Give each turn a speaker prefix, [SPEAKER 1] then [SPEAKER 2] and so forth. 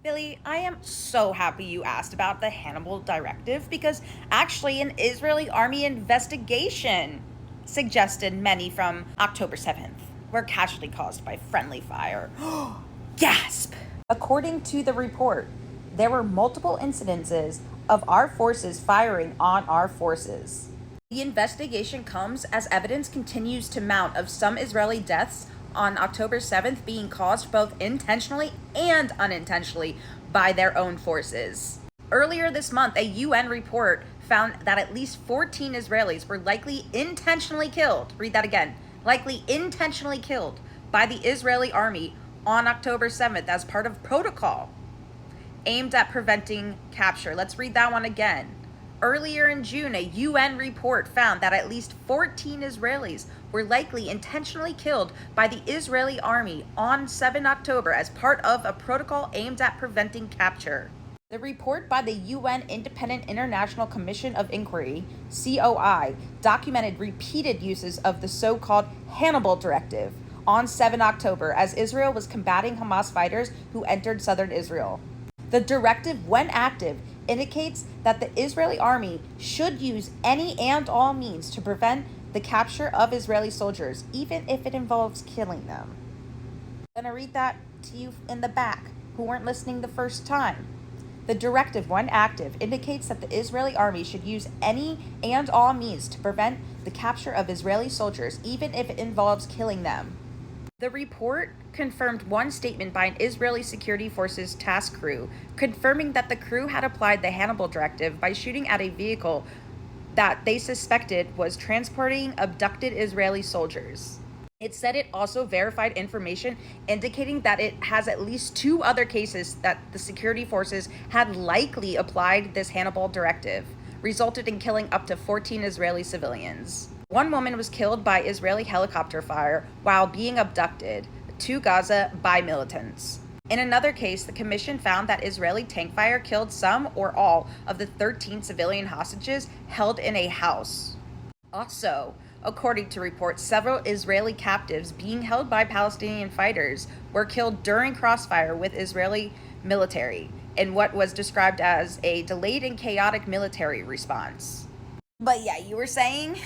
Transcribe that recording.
[SPEAKER 1] Billy, I am so happy you asked about the Hannibal Directive because actually an Israeli army investigation suggested many from October 7th were casualty caused by friendly fire. Gasp! According to the report, there were multiple incidences of our forces firing on our forces. The investigation comes as evidence continues to mount of some Israeli deaths on October 7th being caused both intentionally and unintentionally by their own forces. Earlier this month, a UN report found that at least 14 Israelis were likely intentionally killed. Read that again. Likely intentionally killed by the Israeli army on October 7th as part of protocol aimed at preventing capture. Let's read that one again. Earlier in June, a UN report found that at least 14 Israelis were likely intentionally killed by the Israeli army on 7 October as part of a protocol aimed at preventing capture. The report by the UN Independent International Commission of Inquiry, COI, documented repeated uses of the so-called Hannibal Directive on 7 October as Israel was combating Hamas fighters who entered southern Israel. The directive, when active, indicates that the Israeli army should use any and all means to prevent the capture of Israeli soldiers, even if it involves killing them. I'm going to read that to you in the back who weren't listening the first time. The directive, when active, indicates that the Israeli army should use any and all means to prevent the capture of Israeli soldiers, even if it involves killing them. The report confirmed one statement by an Israeli security forces task crew, confirming that the crew had applied the Hannibal Directive by shooting at a vehicle that they suspected was transporting abducted Israeli soldiers. It said it also verified information indicating that it has at least 2 other cases that the security forces had likely applied this Hannibal Directive, resulted in killing up to 14 Israeli civilians. One woman was killed by Israeli helicopter fire while being abducted to Gaza by militants. In another case, the commission found that Israeli tank fire killed some or all of the 13 civilian hostages held in a house. Also, according to reports, several Israeli captives being held by Palestinian fighters were killed during crossfire with Israeli military in what was described as a delayed and chaotic military response. But yeah, you were saying?